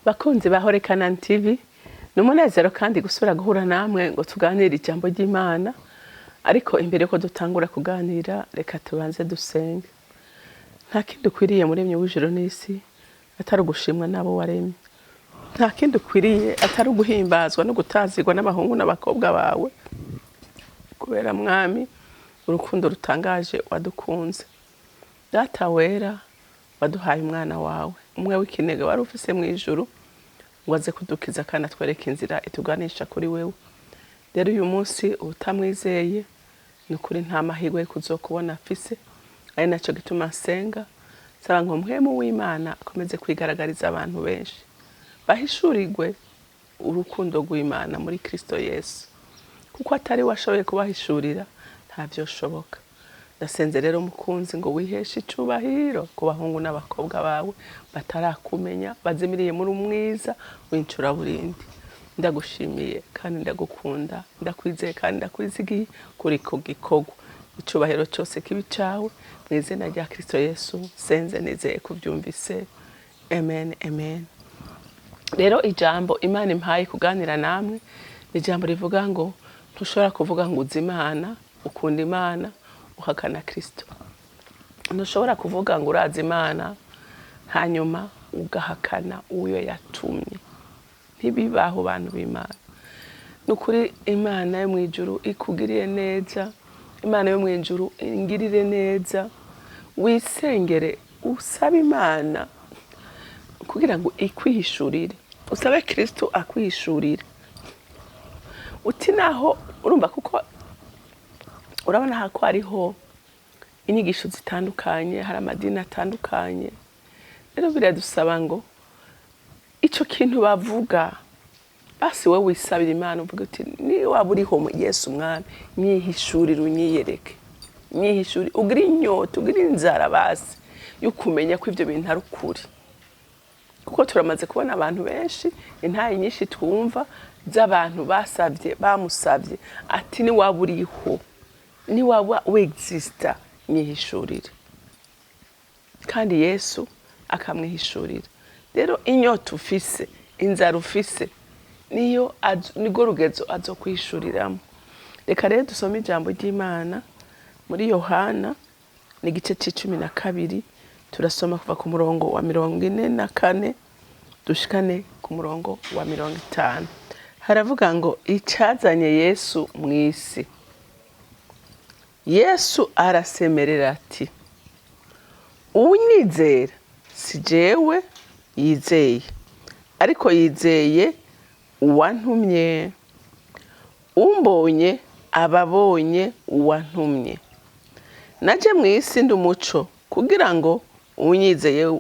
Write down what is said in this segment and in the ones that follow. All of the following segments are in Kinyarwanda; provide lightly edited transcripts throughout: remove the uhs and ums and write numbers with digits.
Bakunzi ba CANAAN TV, numunezero kandi gusubira guhura namwe ngo tuganire ijambo ry'Imana. Ariko imbere ko dutangura kuganira, reka tubanze dusenge. Nta kindi ukwiriye muremye w'ijuru n'isi atari ugushimwa nabo waremye. Nta kindi ukwiriye atari uguhimbazwa no gutazirwa n'abahungu n'abakobwa bawe. Kubera mwami urukundo rutangaje wadukunze. Data wera waduhaye umwana wawe, umwe w'ikinege wari ufise mu ijuru, waze kudukiza kandi atwereka inzira ituganisha kuri wewe. Rero uyu munsi utamwizeye nukuri nta mahirwe kuzokubona afise, ari naco gituma nsenga saba ngo mpwemu w'Imana akomeze kwigaragariza abantu benshi, bahishurirwe urukundo rw'Imana muri Kristo Yesu, kuko atari washoboye kubahishurira ntavyo shoboka. Ndasenze rero mukunzi ngo wiheshe icubahiro ku bahungu n'abakobwa bawe batarakumenya, bazimiriye muri umwiza w'incura burindi. Ndagushimiye kandi ndagukunda, ndakwizeye kandi ndakwizigiye kuri ko gikorwa. Icubahiro cyose kibi cawe mu izina rya Kristo Yesu senze nizeye kuvyumvise. Amen, amen. Rero ijambo Imana impaye kuganira namwe ni ijambo rivuga ngo ntushobora kuvuga ngo uzi Imana, ukunda Imana, uhakana Kristo. Ntushobora kuvuga ngo urazi Imana hanyuma ugahakana uyo yatumye. Ntibibaho bantu b'Imana. Nukuri Imana yo mwijuru ikugiriye neza, Imana yo mwijuru ingirire neza, wisengere usaba Imana kugira ngo ikwihishurire, usabe Kristo akwihishurire. Uti naho urumva kuko urabona hako hariho inyigisho zitandukanye, hari amadini atandukanye. Rero biradusaba ngo ico kintu bavuga basi wewe wisabira Imana uvuga uti ni waburiho Yesu mwami nyihishurira unyiyereke, nyihishuri ugira inyota ugira inzara basi yukumenya ko ivyo bintu ari ukuri. Kuko turamaze kubona abantu benshi intayi nyinshi twumva z'abantu basavye bamusavye ati ni waburiho, ni waba wexista nyihishurira, kandi Yesu akamwihishurira. Rero inyota ufise, inzara ufise, niyo nigo rugezo azokwishuriramo. Reka rero dusome ijambo ry'Imana muri Yohana n'igice c'12, turasoma kuva ku murongo wa 44 dushikane ku murongo wa 50. Haravuga ngo icazanye Yesu mw'isi. Yesu arasemerera ati, unyizera si jewe yizeye, ariko yizeye uwantumye. Umbonye ababonye uwantumye. Naje mw'isi ndi umuco kugira ngo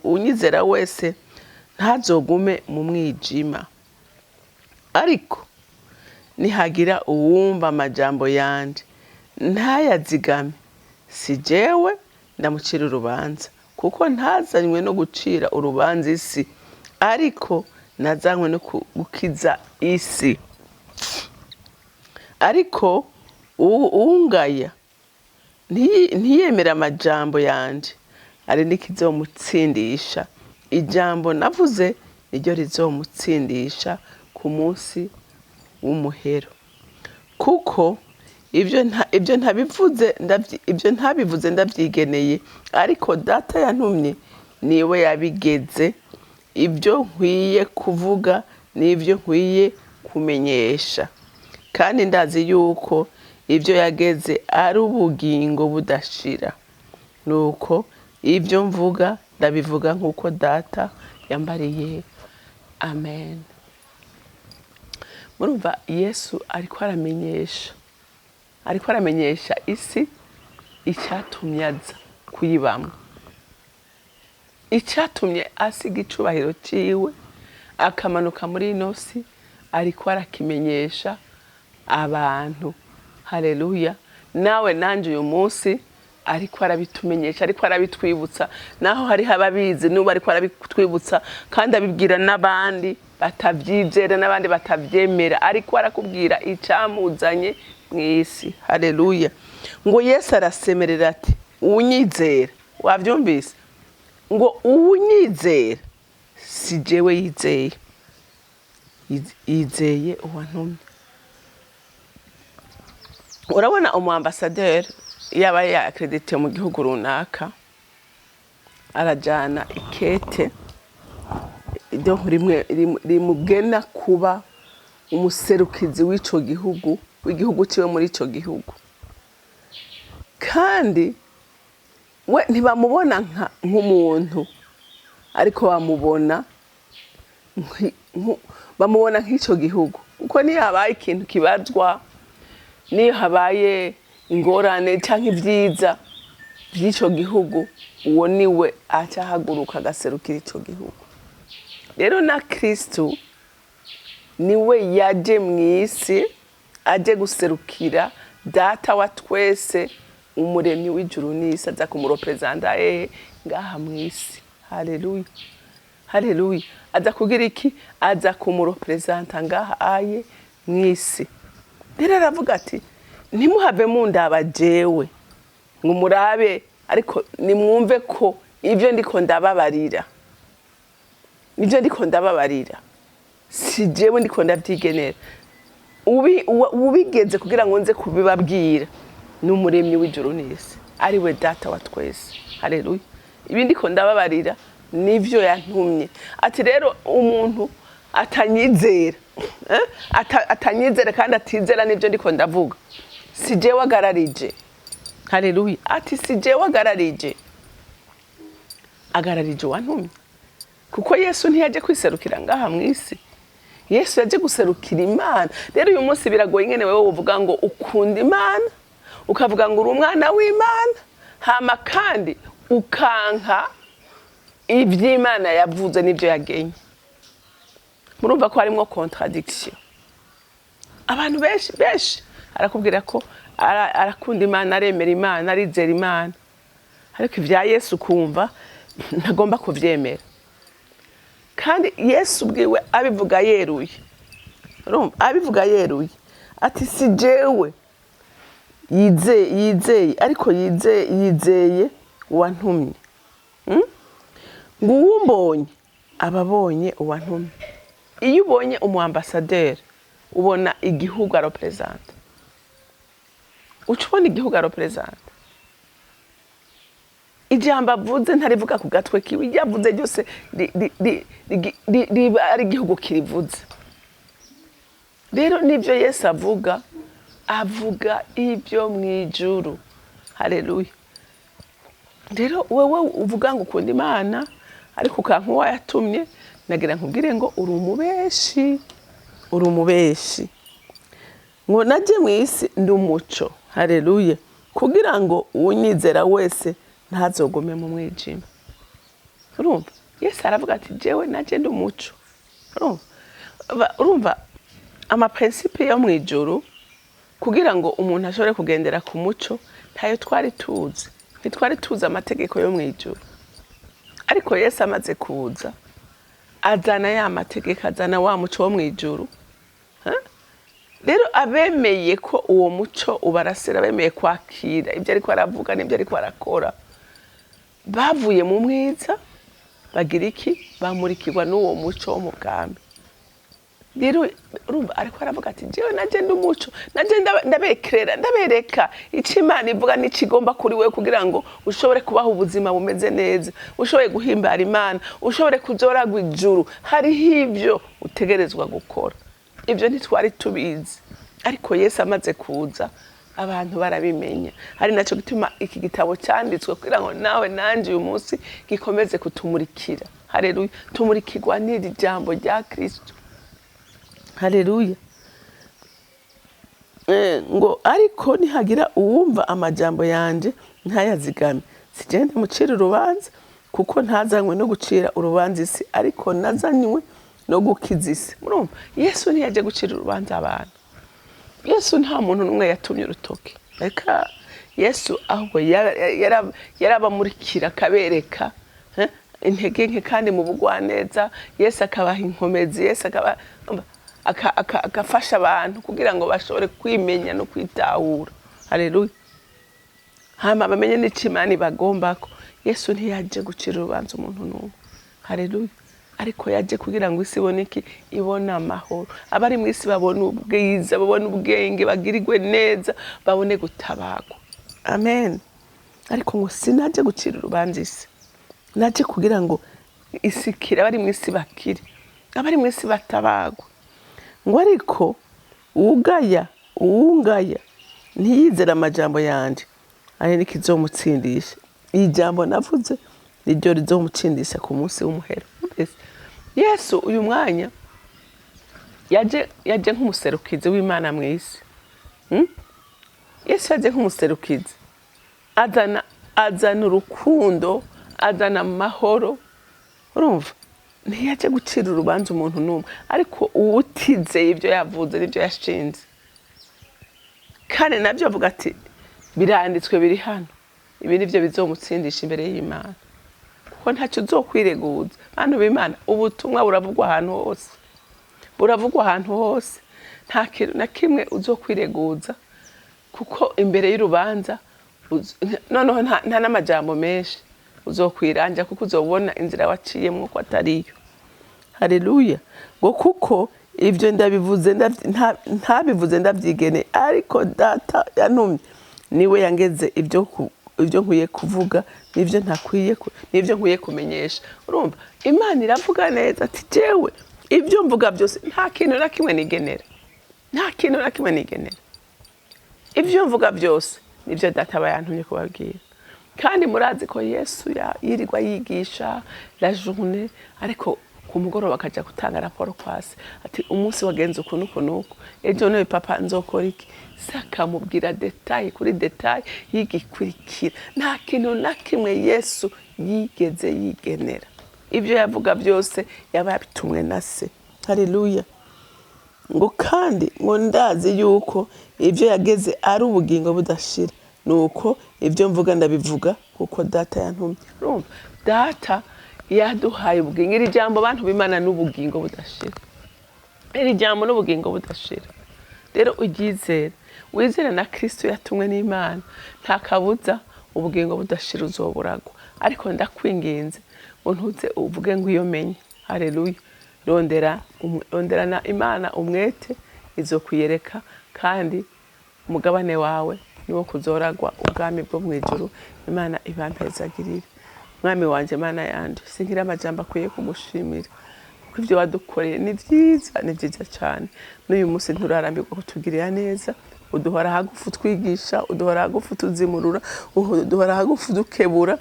unyizera wese ntazogume mu mwijima. Ariko nihagira uwumva amajambo yanje ntayazigame, si jewe ndamucira urubanza, kuko ntazanywe no gucira urubanza isi, ariko nazanywe no gukiza isi. Ariko uwungaya ntiyemera amajambo yanje, ari n'ikizomutsindisha. Ijambo navuze niryo rizomutsindisha ku munsi w'umuhero. Kuko ibyo ntabivuze ndavyigeneye, ariko Data yantumye niwe yabigeze. Ibyo nkwiye kuvuga n'ibyo nkwiye kumenyesha, kandi ndazi yuko ibyo yageze ari ubugingo budashira. Nuko ibyo mvuga ndabivuga nk'uko Data yambariye. Amen. Murumva Yesu ariko aramenyesha isi icyatumye aza kuyibamwo, icyatumye asiga icubahiro ciwe akamanuka muri ino si, ariko arakimenyesha abantu. Haleluya. Nawe nanje uyu munsi ariko arabitumenyesha, ariko arabitwibutsa, naho hari ababizi n'ubu ariko arabitwibutsa, kandi abibwira n'abandi batavyizera n'abandi batavyemera, ariko arakubwira icamuzanye mw'isi. Haleluya. Ngo Yesu arasemerera ati unyizera. Wavyumvise? Ngo unyizera si jewe yizeye, yizeye uwantumye. Urabona umuambasaderi yaba yakredite mu gihugu runaka arajana ikete rimugena kuba umuserukizi w'ico gihugu, w'igihugu ciwe muri ico gihugu, kandi we ntibamubona nk'umuntu, ariko bamubona nk'ico gihugu. Kuko niyo habaye ikintu kibazwa, niyo habaye ingorane canke ibyiza by'ico gihugu, uwo niwe acahaguruka agaserukira ico gihugu. Rero na Kristo niwe yaje mw'isi, aje guserukira data wa twese, umuremyi w'ijuru n'isi, aza kumurepresenta ngaha mw'isi. Haleluya, haleluya. Aza kugira iki? Aza kumurepresenta ngaha mw'isi. Rero aravuga ati ntimuhave mundaba jewe ngo murabe, ariko nimwumve ko ivyo ndiko ndababarira, si jewe ndiko ndavyigenera. Ubigeze kugira ngo nze kubibabwira n'umuremyi w'ijuru n'isi, ari we data wa twese. Haleluya. Ibi ndiko ndababarira nivyo yantumye. Ati rero umuntu atanyizera, atanyizera kandi atizera nivyo ndiko ndavuga, si jewe agararije. Haleluya. Ati si jewe agararije wantumye. Kuko Yesu ntiyaje kwiserukira ngaha mw'isi, Yesu yaje guserukira Imana. Rero uyu munsi biragoye ingene wewe uvuga ngo ukunda Imana, ukavuga ngo uri umwana w'Imana, hama kandi ukanka ivy'Imana yavuze n'ivyo yagenye. Murumva ko harimwo contradiction. Abantu benshi arakubwira ko arakunda Imana, aremera Imana, arizera Imana, ariko ivya Yesu kumva ntagomba kuvyemera. Kandi Yesu bwiwe abivuga yeruye. Urumva abivuga yeruye ati si jewe yizeye, ariko yizeye uwantumye. Ngo uwumbonye ababonye uwantumye. Iyo ubonye umuambasaderi ubona igihugu arepresenta, ucubona igihugu arepresenta. Ijambo avuze ntarivuga ku gatwe kiwe, iryo avuze ryose riba ari igihugu kirivuze. Rero nivyo Yesu avuga ibyo mw'ijuru. Haleluya. Rero wewe uvuga ngo ukunda Imana, ariko ukanka uwo yatumye, nagira nkubwire ngo uri umubeshi. Ngo naje mw'isi ndi umuco. Haleluya. Kugira ngo unyizera wese ntazogome mu mwijima. Urumva? Yesu aravuga ati jewe naje ndi umuco. Urumva amaprincipe yo mwijuru, kugira ngo umuntu ashobore kugendera ku muco, ntayo twari tuzi. Ntitwari tuzi amategeko yo mwijuru. Ariko Yesu amaze kuza, azana ya mategeko, azana wa muco wo mwijuru. Rero abemeye ko uwo muco ubarasira, bemeye kwakira ibyo ariko aravuga n'ibyo ariko arakora, bavuye mu mwiza bagira iki? Bamurikirwa n'uwo muco wo mu bwami. Rero urumva ariko aravuga ati jewe naje ndi umuco, naje ndabereka ico Imana ivuga n'ikigomba kuri wewe, kugira ngo ushobore kubaho ubuzima bumeze neza, ushobore guhimbara Imana, ushobore kuzoragwa ijuru. Hariho ivyo utegerezwa gukora. Ivyo ntitwari tubizi, ariko Yesu amaze kuza abantu barabimenya. Hari naco gituma iki gitabo cyanditswe kugira ngo nawe nanje uyu munsi gikomeze kutumurikira. Haleluya. Tumurikirwa n'iri jambo rya Kristo. Haleluya. Ngo ariko nihagira uwumva amajambo yanje ntayazigame, sijende mucira urubanza, kuko ntazanywe no gucira urubanza isi, ariko nazanywe no gukiza isi. Murumva Yesu ntiyaje gucira urubanza abantu. Yesu nta muntu n'umwe yatumye urutoke. Reka Yesu ahubwo yarabamurikira akabereka intege nke kandi mu bugwaneza. Yesu akabaha inkomezi, Yesu akafasha abantu kugira ngo bashobore kwimenya no kwitahura. Haleluya. Hama bamenye n'icyo Imana bagombako. Yesu ntiyaje gucira urubanza umuntu n'umwe. Haleluya. ariko yaje kugira ngo isi ibone iki, ibone amahoro. Abari mu isi babone ubwiza, babone ubwenge, bagirirwe neza, babone gutabagwa. Amen. Ariko ngo sinaje gucira urubanza isi, naje kugira ngo isi kire, abari mu isi bakire, abari mu isi batabagwa. Ngo ariko uwungaya ntiyizera amajambo yanje, ari nikizomutsindisha. Ijambo navuze niryo rizomutsindisha ku munsi w'umuhero. Yesu uyu mwanya yaje nk'umuserukizi w'Imana mu isi. Yesu yaje nk'umuserukizi, azana urukundo, azana amahoro. Urumva, ntiyaje gucira urubanza umuntu n'umwe, ariko uwutizeye ibyo yavuze n'ibyo yashinze. Kandi nabyo avuga ati biranditswe, biri hano, ibi nibyo bizomutsindisha imbere y'Imana, kuko ntacyo uzokwireguza. Bantu b'Imana, ubutumwa buravugwa ahantu hose, buravugwa ahantu hose, nta kintu na kimwe uzokwireguza, kuko imbere y'urubanza noneho nta n'amajambo menshi uzokwiranja, kuko uzobona inzira waciyemo ko atariyo. Haleluya. Ngo kuko ibyo ndabivuze ntabivuze ndabyigene, ariko data yantumye niwe yangeze ibyo nkwiye kuvuga, nibyo nkwiye kumenyesha. Urumva, Imana iravuga neza ati jewe ibyo mvuga byose nta kintu na kimwe nigenera, nta kintu na kimwe nigenera. Ibyo mvuga byose nibyo data aba yantumye kubabwira. Kandi murazi ko Yesu yirirwa yigisha la journée, ariko ku mugoroba akaja gutanga raporo kwase ati umunsi wagenze uku nuko nuko, ejo nawe papa nzokora iki. Sakamubwira detail kuri detail yigikurikira. Nta kintu na kimwe Yesu yigeze yigenera. Ibyo yavuga byose yaba yabitumwe na se. Haleluya. Ngo kandi ngo ndazi yuko ibyo yageze ari ubugingo budashira, nuko ibyo mvuga ndabivuga kuko data yantumye. Urumva, data yaduhaye ubugingo. Iri jambo bantu b'Imana n'ubugingo budashira, iri jambo n'ubugingo budashira. Rero uryizere, wizere na Kristo yatumwe n'Imana, nta kabuza ubugingo budashira uzoburagwa. Ariko ndakwinginze ngo ntuze uvuge ngo iyo menye. Haleluya. Rondera na Imana umwete, izokwiyereka, kandi umugabane wawe niwo kuzoragwa ubwami bwo mu ijuru. Imana ibampezagirire. Mwami wanje, Mana yanje, singira amajambo akwiye kugushimira, kuko ibyo wadukoreye ni byiza cyane. N'uyu munsi nturarambirwa kutugirira neza, uduhora hagufu twigisha, uduhora hagufu tuzimurura, uduhora hagufu dukebura,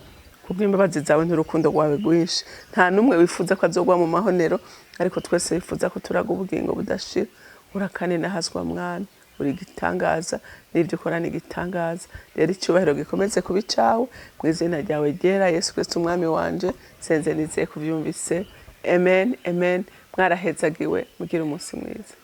kubw'imbabazi zawe n'urukundo rwawe rwinshi. Nta numwe wifuza ko azogwa mu mahonero, ariko twese wifuza ko turaga ubugingo budashira. Urakane nahazwa Mwami, uri gitangaza, n'ibyo ukora ni gitangaza. Rero icyubahiro gikomeze kuba icawe, mu izina ryawe ryera Yesu Kristo umwami wanje, senze nizeye kubyumvise. Amen, amen. Mwarahezagiwe, mugire umunsi mwiza.